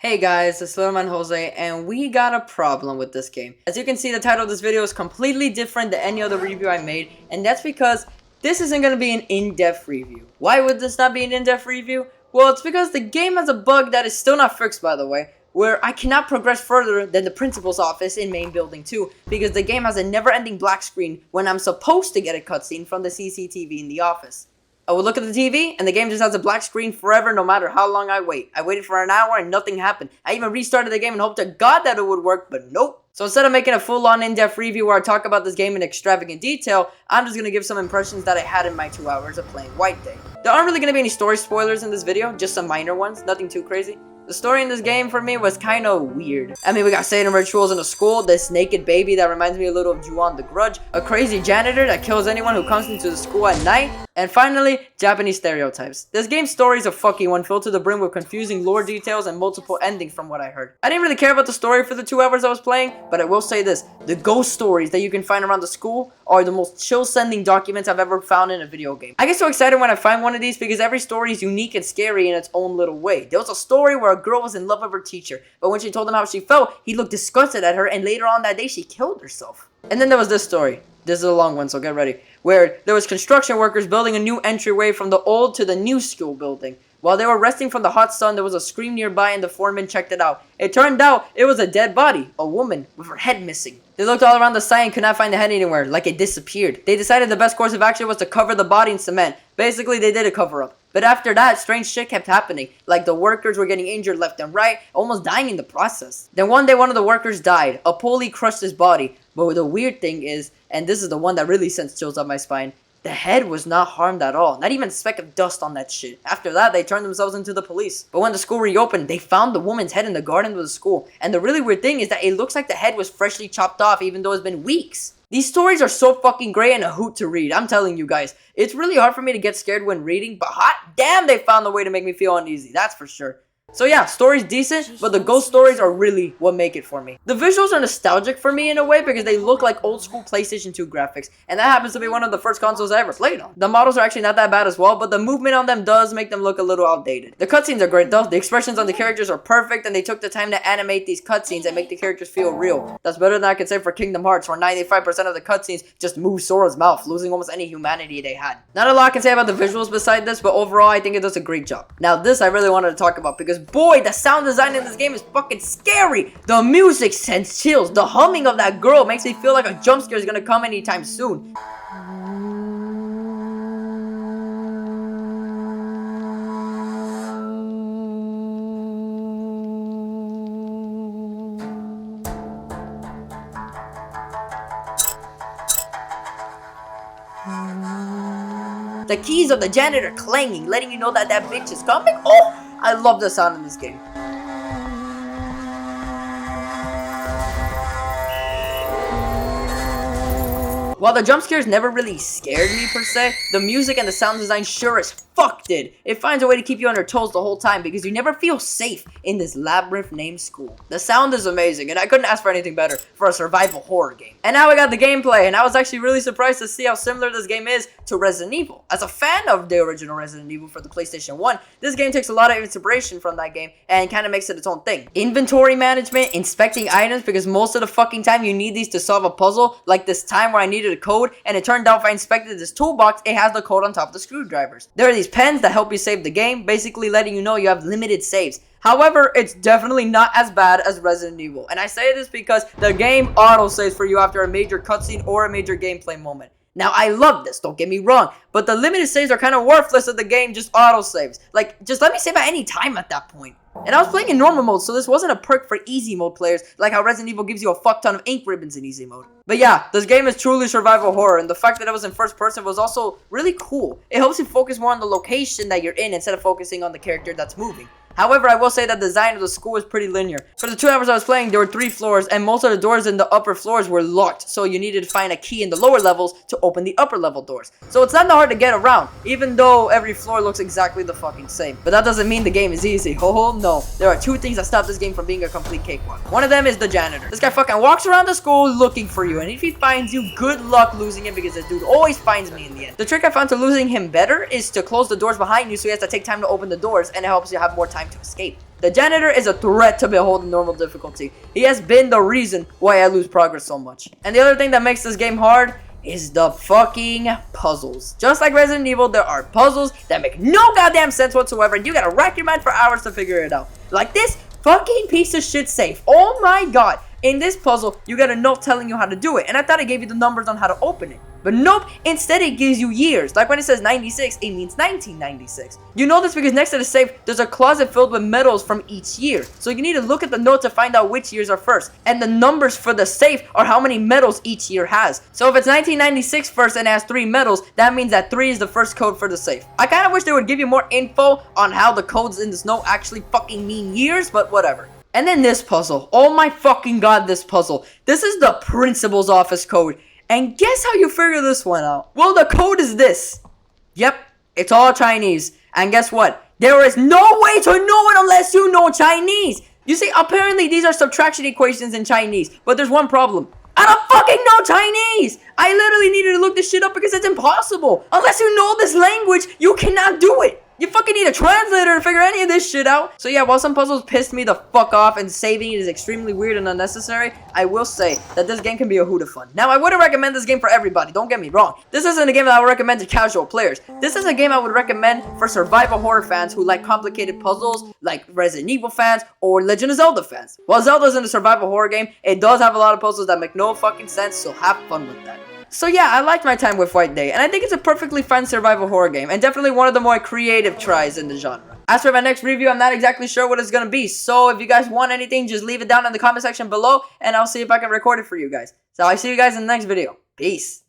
Hey guys, it's Little Jose, and we got a problem with this game. As you can see, the title of this video is completely different than any other review I made, and that's because this isn't going to be an in-depth review. Why would this not be an in-depth review? Well, it's because the game has a bug that is still not fixed, by the way, where I cannot progress further than the principal's office in main building 2, because the game has a never-ending black screen when I'm supposed to get a cutscene from the CCTV in the office. I would look at the TV, and the game just has a black screen forever no matter how long I wait. I waited for an hour and nothing happened. I even restarted the game and hoped to God that it would work, but nope. So instead of making a full-on in-depth review where I talk about this game in extravagant detail, I'm just going to give some impressions that I had in my 2 hours of playing White Day. There aren't really going to be any story spoilers in this video, just some minor ones, nothing too crazy. The story in this game for me was kind of weird. I mean, we got Satan rituals in a school, this naked baby that reminds me a little of Ju-on the Grudge, a crazy janitor that kills anyone who comes into the school at night, and finally, Japanese stereotypes. This game's story is a fucking one filled to the brim with confusing lore details and multiple endings from what I heard. I didn't really care about the story for the 2 hours I was playing, but I will say this, the ghost stories that you can find around the school are the most chill-sending documents I've ever found in a video game. I get so excited when I find one of these because every story is unique and scary in its own little way. There was a story where a girl was in love with her teacher, but when she told him how she felt, he looked disgusted at her, and later on that day she killed herself. And then there was this story. This is a long one, so get ready. Where there was construction workers building a new entryway from the old to the new school building. While they were resting from the hot sun, there was a scream nearby and the foreman checked it out. It turned out it was a dead body, a woman, with her head missing. They looked all around the site and could not find the head anywhere, like it disappeared. They decided the best course of action was to cover the body in cement. Basically, they did a cover-up. But after that, strange shit kept happening. Like the workers were getting injured left and right, almost dying in the process. Then one day, one of the workers died. A pulley crushed his body. But the weird thing is, and this is the one that really sends chills up my spine, the head was not harmed at all. Not even a speck of dust on that shit. After that, they turned themselves into the police. But when the school reopened, they found the woman's head in the garden of the school. And the really weird thing is that it looks like the head was freshly chopped off even though it's been weeks. These stories are so fucking great and a hoot to read. I'm telling you guys. It's really hard for me to get scared when reading, but hot damn they found a way to make me feel uneasy. That's for sure. So yeah, story's decent, but the ghost stories are really what make it for me. The visuals are nostalgic for me in a way because they look like old school PlayStation 2 graphics, and that happens to be one of the first consoles I ever played on. The models are actually not that bad as well, but the movement on them does make them look a little outdated. The cutscenes are great though, the expressions on the characters are perfect, and they took the time to animate these cutscenes and make the characters feel real. That's better than I could say for Kingdom Hearts, where 95% of the cutscenes just move Sora's mouth, losing almost any humanity they had. Not a lot I can say about the visuals beside this, but overall I think it does a great job. Now this I really wanted to talk about because boy, the sound design in this game is fucking scary. The music sends chills. The humming of that girl makes me feel like a jump scare is gonna come anytime soon. The keys of the janitor clanging, letting you know that that bitch is coming. Oh, I love the sound in this game. While the jump scares never really scared me per se, the music and the sound design sure as fuck did. It finds a way to keep you on your toes the whole time because you never feel safe in this Labyrinth named school. The sound is amazing and I couldn't ask for anything better for a survival horror game. And now I got the gameplay, and I was actually really surprised to see how similar this game is to Resident Evil. As a fan of the original Resident Evil for the PlayStation 1, this game takes a lot of inspiration from that game and kind of makes it its own thing. Inventory management, inspecting items, because most of the fucking time you need these to solve a puzzle, like this time where I needed a code and it turned out if I inspected this toolbox, it has the code on top of the screwdrivers. There are these pens that help you save the game, basically letting you know you have limited saves. However, it's definitely not as bad as Resident Evil, and I say this because the game auto-saves for you after a major cutscene or a major gameplay moment. Now, I love this, don't get me wrong, but the limited saves are kind of worthless if the game just auto-saves. Like, just let me save at any time at that point. And I was playing in normal mode, so this wasn't a perk for easy mode players, like how Resident Evil gives you a fuck ton of ink ribbons in easy mode. But yeah, this game is truly survival horror, and the fact that it was in first person was also really cool. It helps you focus more on the location that you're in instead of focusing on the character that's moving. However, I will say that the design of the school is pretty linear. For the 2 hours I was playing, there were 3 floors, and most of the doors in the upper floors were locked, so you needed to find a key in the lower levels to open the upper level doors. So it's not that hard to get around, even though every floor looks exactly the fucking same. But that doesn't mean the game is easy. Oh no. There are 2 things that stop this game from being a complete cakewalk. One of them is the janitor. This guy fucking walks around the school looking for you, and if he finds you, good luck losing him because this dude always finds me in the end. The trick I found to losing him better is to close the doors behind you so he has to take time to open the doors, and it helps you have more time trying to escape. The janitor is a threat to behold in normal difficulty. He has been the reason why I lose progress so much. And the other thing that makes this game hard is the fucking puzzles. Just like Resident Evil, there are puzzles that make no goddamn sense whatsoever, and you gotta rack your mind for hours to figure it out. Like this fucking piece of shit safe. Oh my god. In this puzzle, you got a note telling you how to do it, and I thought it gave you the numbers on how to open it. But nope, instead it gives you years. Like when it says 96, it means 1996. You know this because next to the safe, there's a closet filled with medals from each year. So you need to look at the note to find out which years are first. And the numbers for the safe are how many medals each year has. So if it's 1996 first and has 3 medals, that means that 3 is the first code for the safe. I kind of wish they would give you more info on how the codes in this note actually fucking mean years, but whatever. And then this puzzle. Oh my fucking god, this puzzle. This is the principal's office code. And guess how you figure this one out? Well, the code is this. Yep, it's all Chinese. And guess what? There is no way to know it unless you know Chinese. You see, apparently these are subtraction equations in Chinese. But there's one problem. I don't fucking know Chinese. I literally needed to look this shit up because it's impossible. Unless you know this language, you cannot do it. You fucking need a translator to figure any of this shit out. So yeah, while some puzzles pissed me the fuck off and saving it is extremely weird and unnecessary, I will say that this game can be a hoot of fun. Now, I wouldn't recommend this game for everybody, don't get me wrong. This isn't a game that I would recommend to casual players. This is a game I would recommend for survival horror fans who like complicated puzzles, like Resident Evil fans or Legend of Zelda fans. While Zelda isn't a survival horror game, it does have a lot of puzzles that make no fucking sense, so have fun with that. So yeah, I liked my time with White Day, and I think it's a perfectly fun survival horror game, and definitely one of the more creative tries in the genre. As for my next review, I'm not exactly sure what it's gonna be, so if you guys want anything, just leave it down in the comment section below, and I'll see if I can record it for you guys. So I'll see you guys in the next video. Peace.